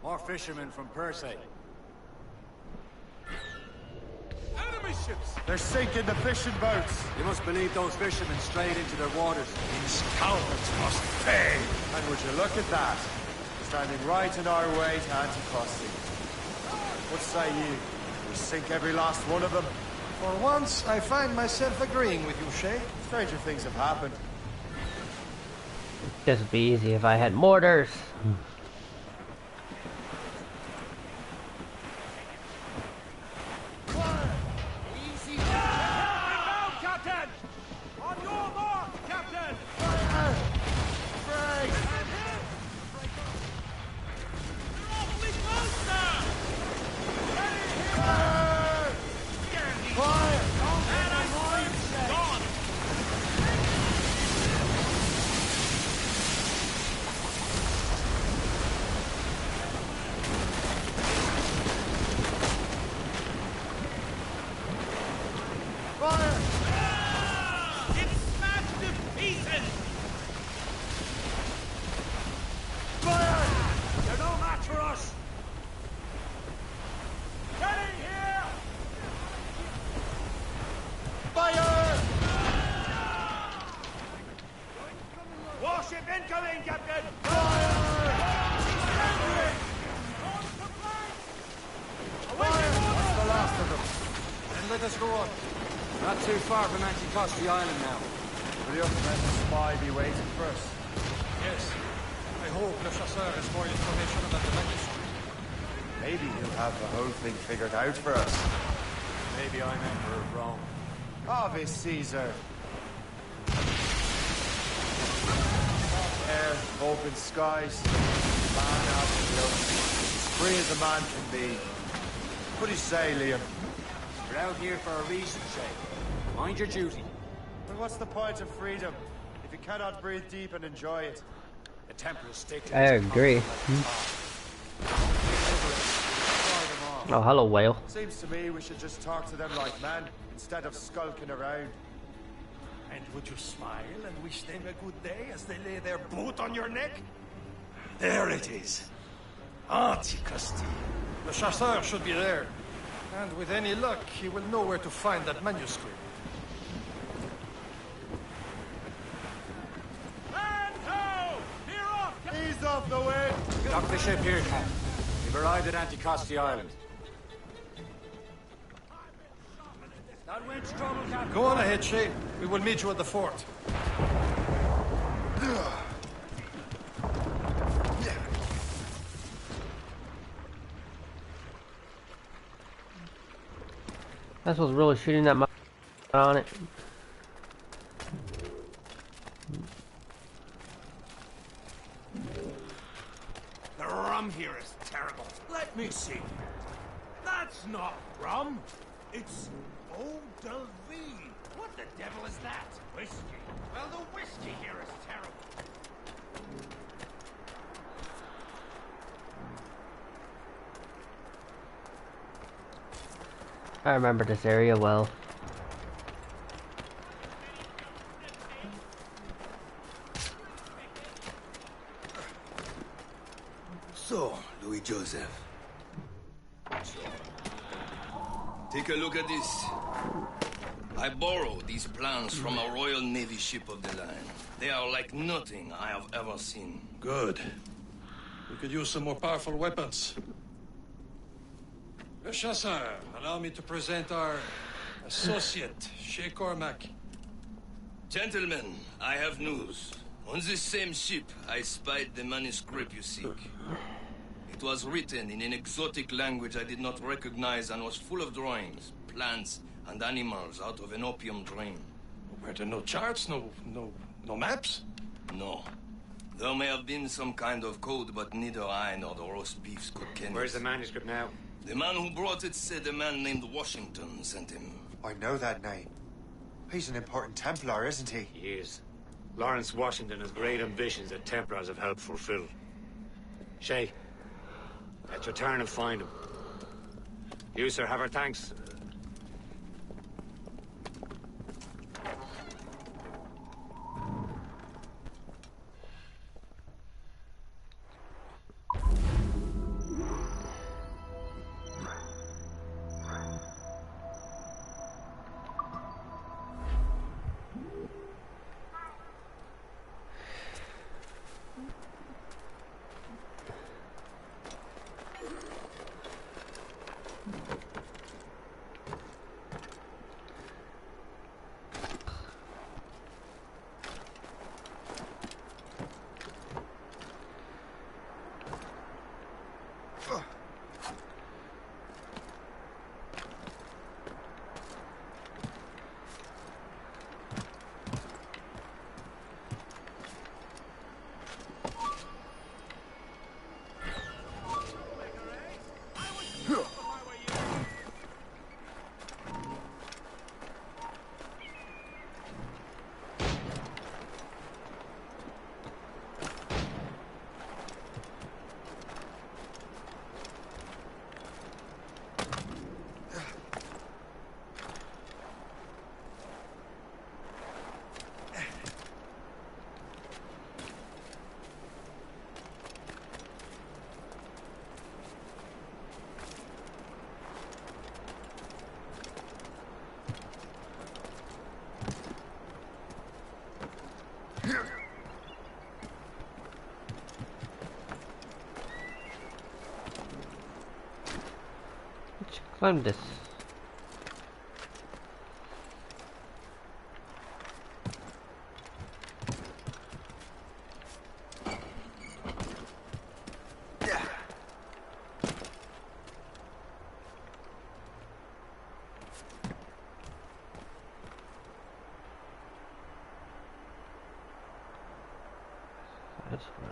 More fishermen from Persay. Enemy ships! They're sinking the fishing boats. You must believe those fishermen strayed into their waters. These cowards must pay! And would you look at that? Standing right in our way to Anticosti. What say you? We sink every last one of them? For once, I find myself agreeing with you, Shay. Stranger things have happened. This would be easy if I had mortars. Easy. Inbound, Captain! On your mark, Captain! Break! You're awfully close now! Fire! That iceberg's gone! Fire! It's smashed to pieces! Fire! They're no match for us! Getting here! Fire! Warship incoming, Captain! That's the last of them. Then let us go on. Not too far from Anticosti Island now. Will the unfriendly spy be waiting for us? Yes. I hope Le Chasseur has more information about the manuscript. Maybe he'll have the whole thing figured out for us. Maybe I'm Emperor of Rome. Ave Caesar. Air, open skies, man out in the ocean. As free as a man can be. What do you say, Liam? You're out here for a reason, Shay. Mind your duty. But what's the point of freedom if you cannot breathe deep and enjoy it? The Templars stick to I agree. Oh, hello, whale. Seems to me we should just talk to them like men instead of skulking around. And would you smile and wish them a good day as they lay their boot on your neck? There it is. Anticosti. The chasseur should be there. And with any luck, he will know where to find that manuscript. Ease off the wind! Dock the ship here, Captain. We've arrived at Anticosti Island. That wind's trouble, Captain. Go on ahead, Shay. We will meet you at the fort. That's what's really shooting that on it. The rum here is terrible. Let me see. That's not rum. It's eau de vie. What the devil is that? Whiskey. Well, the whiskey here is terrible. I remember this area well. So, Louis Joseph. Take a look at this. I borrowed these plans from a Royal Navy ship of the line. They are like nothing I have ever seen. Good. We could use some more powerful weapons. Le Chasseur, allow me to present our associate, Shay Cormac. Gentlemen, I have news. On this same ship, I spied the manuscript you seek. It was written in an exotic language I did not recognize and was full of drawings, plants, and animals out of an opium dream. Were there no charts, no maps? No. There may have been some kind of code, but neither I nor the roast beefs could ken it. Where's the manuscript now? The man who brought it said a man named Washington sent him. I know that name. He's an important Templar, isn't he? He is. Lawrence Washington has great ambitions that Templars have helped fulfill. Shay, let's return and find him. You, sir, have our thanks. Climb this. That's right.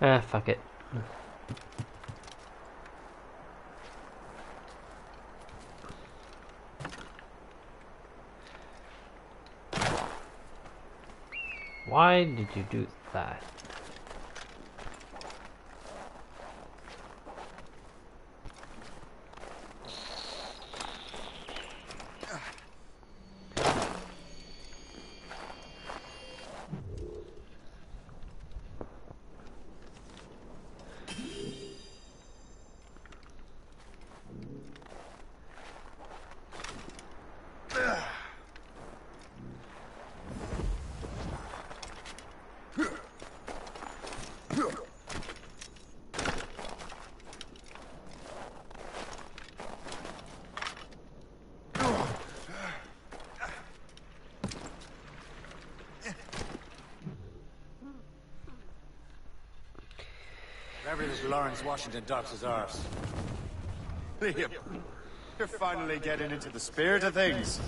Ah, fuck it. Why did you do that? Whatever this Lawrence Washington docks is ours. Liam, you're finally getting into the spirit of things.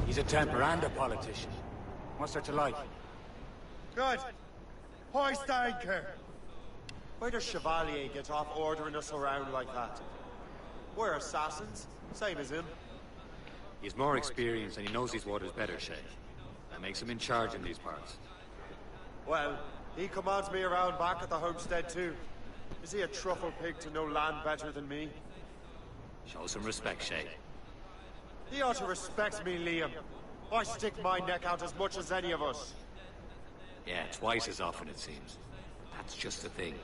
He's a Templar and a politician. What's there to like? Good. Hoist anchor. Why does Chevalier get off ordering us around like that? We're assassins, same as him. He's more experienced and he knows these waters better, Shay. That makes him in charge in these parts. Well, he commands me around back at the homestead too. Is he a truffle pig to know land better than me? Show some respect, Shay. He ought to respect me, Liam. I stick my neck out as much as any of us. Yeah, twice as often it seems. That's just the thing.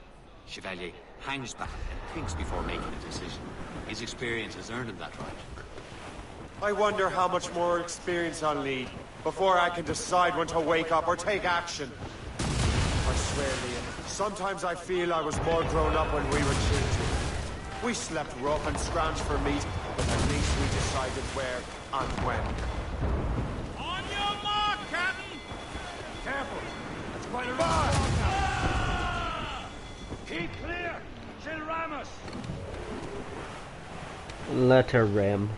Chevalier hangs back and thinks before making a decision. His experience has earned him that right. I wonder how much more experience I'll need before I can decide when to wake up or take action. I swear, Liam, sometimes I feel I was more grown up when we were children. We slept rough and scrounged for meat, but at least we decided where and when. On your mark, Captain! Careful! That's quite a run! Keep clear! She'll ram us! Let her ram.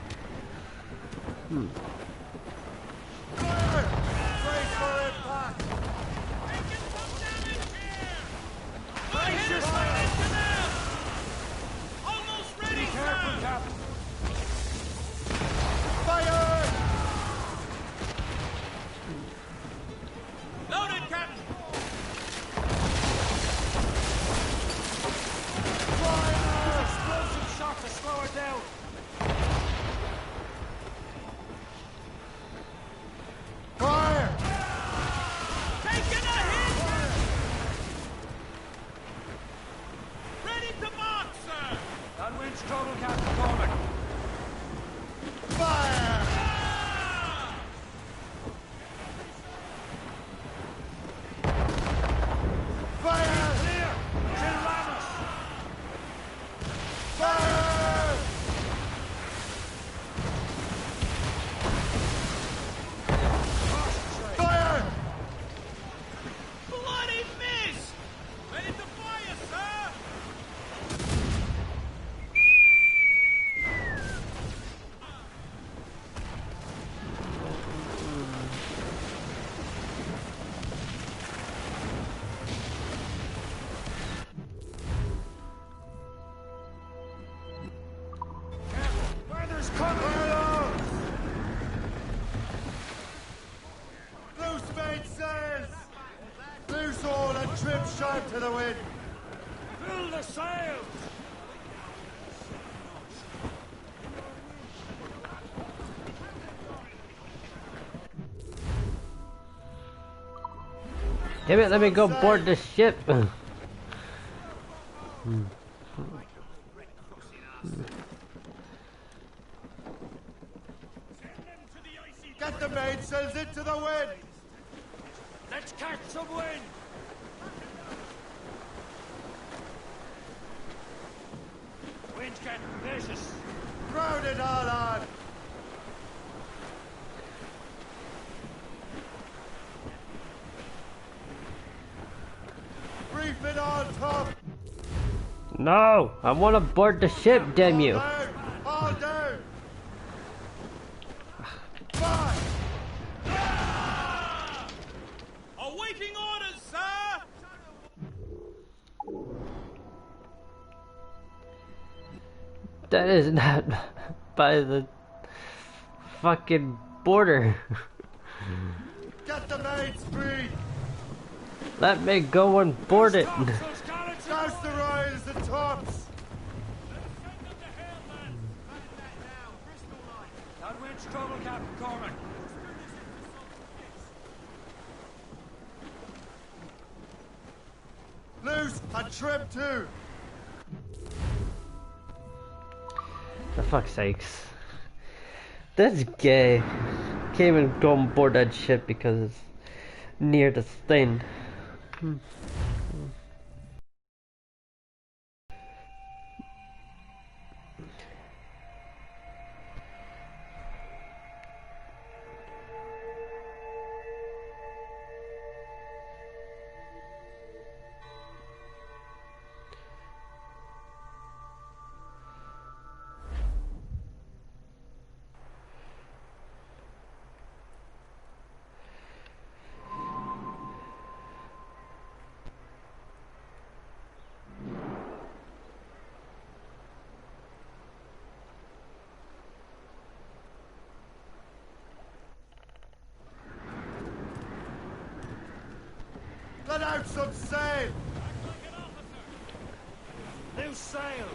Fire! Brace for impact! Brace yourself! Almost ready, Careful, sir! Captain! Fire! Loaded, Captain! Fire! Explosive shot to slow her down! Fire! Taking a hit! Ready to mark, sir! That wind's trouble, Captain Cormac. Fire! Fire! Clear! She'll ram us! Fire! Fire! Bloody miss! Ready to fire, sir! Weather's coming! Loose mainsails! Loose all and trim sharp to the wind! Fill the sails! Damn it, let me go board the ship. sails into the wind! Let's catch some wind! Wind's getting vicious. Crowd it all on! Reef it on top! No! I want to board the ship, damn you! All down! Awaiting orders, sir! That is not by the fucking border. Get the mains free! Let me go and board it. Douse the royals and tops! That wind's trouble, Captain Cormac. Loose and trim too! For fuck's sakes. That's gay. Can't even go on board that ship because it's near the thing. Let out some sail! Loose sail!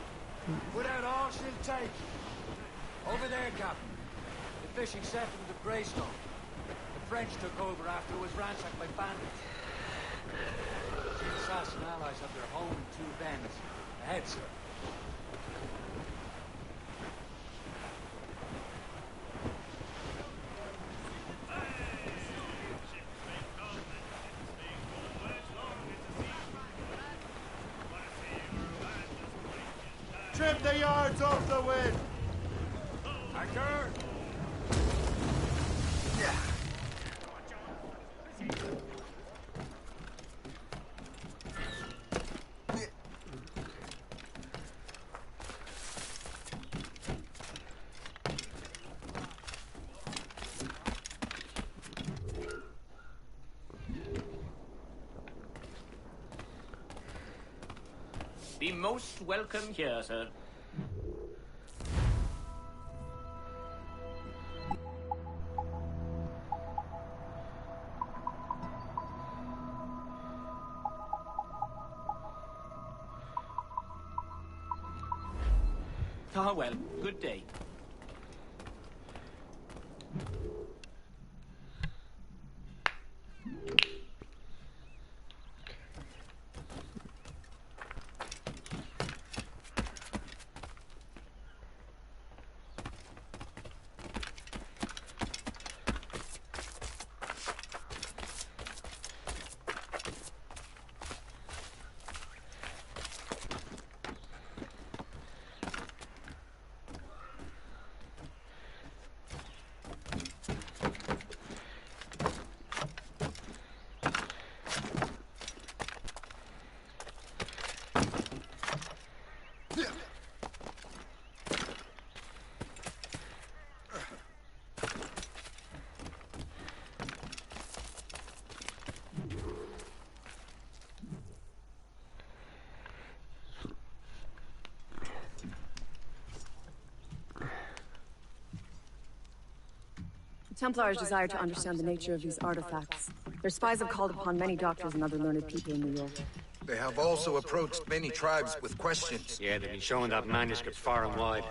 Without all she'll take. Over there, Captain. The fishing settlement of Greystone. The French took over after it was ransacked by bandits. The assassin allies have their home in two bends. Ahead, sir. Trim the yards off the wind! Anchor! Be most welcome here, sir. Ah, well, good day. Templars desire to understand the nature of these artifacts. Their spies have called upon many doctors and other learned people in New York. They have also approached many tribes with questions. Yeah, they've been showing that manuscript far and wide.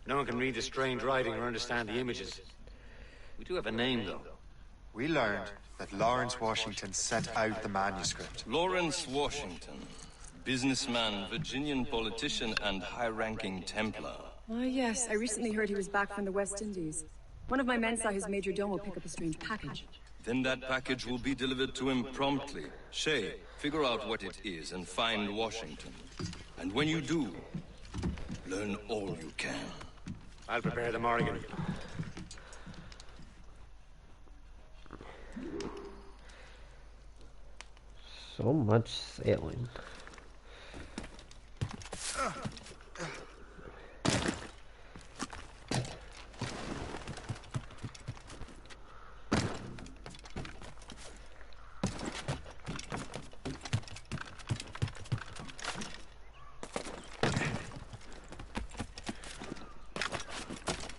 No one can read the strange writing or understand the images. We do have a name, though. We learned that Lawrence Washington sent out the manuscript. Lawrence Washington. Businessman, Virginian politician, and high-ranking Templar. Ah, yes. I recently heard he was back from the West Indies. One of my men saw his major domo pick up a strange package. Then that package will be delivered to him promptly. Shay, figure out what it is and find Washington. And when you do, learn all you can. I'll prepare the Morrigan. So much sailing.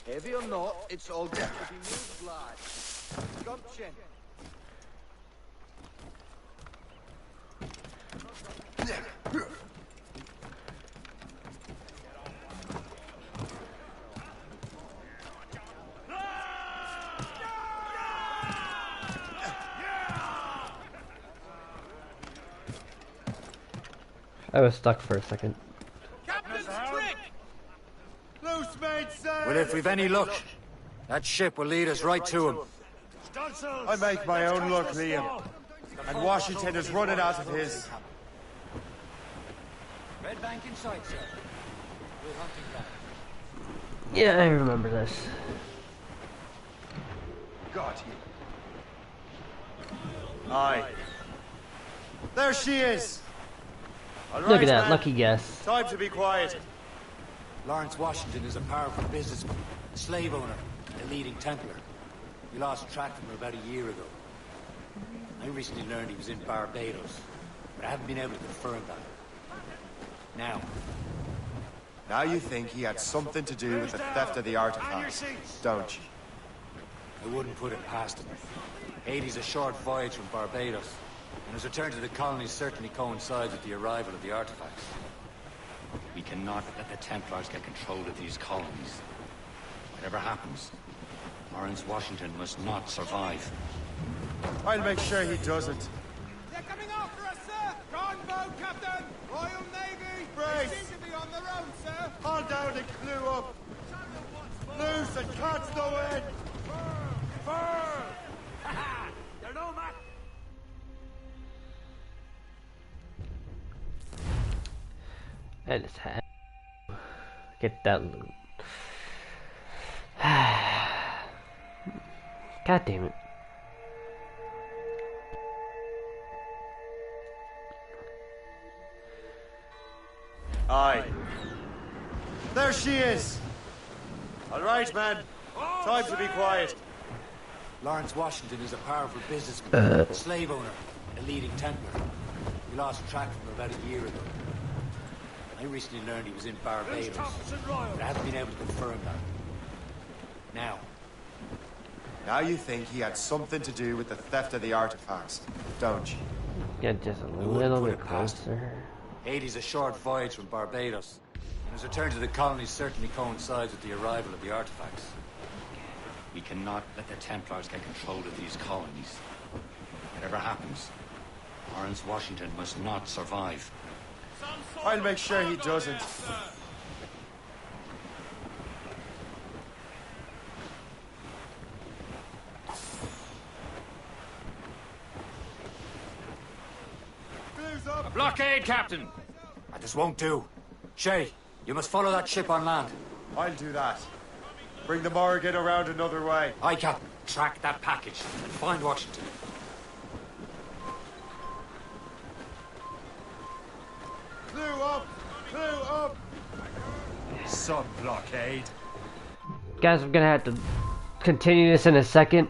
Heavy or not, it's all got to be moved, lad. Gumption. I was stuck for a second. Captain's trick! Loose mainsail! Well, if we've any luck, that ship will lead us right to him. I make my own luck, Liam. And Washington is running out of his. Red bank in sight, sir. We're hunting back. Yeah, I remember this. Got you. Aye. There she is! All Look right, at that, man. lucky guess. Time to be quiet. Lawrence Washington is a powerful businessman, a slave owner, and a leading Templar. We lost track of him about a year ago. I recently learned he was in Barbados, but I haven't been able to confirm that. Now you think he had something to do with the theft of the artifacts, don't you? I wouldn't put it past him. Haiti's a short voyage from Barbados, and his return to the colonies certainly coincides with the arrival of the artifacts. We cannot let the Templars get control of these colonies. Whatever happens, Lawrence Washington must not survive. I'll make sure he doesn't. They're coming after us, sir! Gunboat, Captain! Royal Navy! Brace! They seem to be on their own, sir! Haul down and clew up! Loose and catch the wind! Fur! They're no match! I just had to get that loot. God damn it. Aye. There she is! All right, man. Time to be quiet. Lawrence Washington is a powerful businessman, a slave owner, and a leading Templar. We lost track of him about a year ago. I recently learned he was in Barbados, but I haven't been able to confirm that. Now you think he had something to do with the theft of the artifacts, don't you? Get just a little bit closer. Haiti's a short voyage from Barbados, and his return to the colonies certainly coincides with the arrival of the artifacts. We cannot let the Templars get control of these colonies. Whatever happens, Lawrence Washington must not survive. I'll make sure he doesn't. A blockade, Captain! This won't do. Shay, you must follow that ship on land. I'll do that. Bring the Morrigan around another way. Aye, Captain. Track that package and find Washington. Clew up! Clew up! Some blockade. Guys, I'm gonna have to continue this in a second.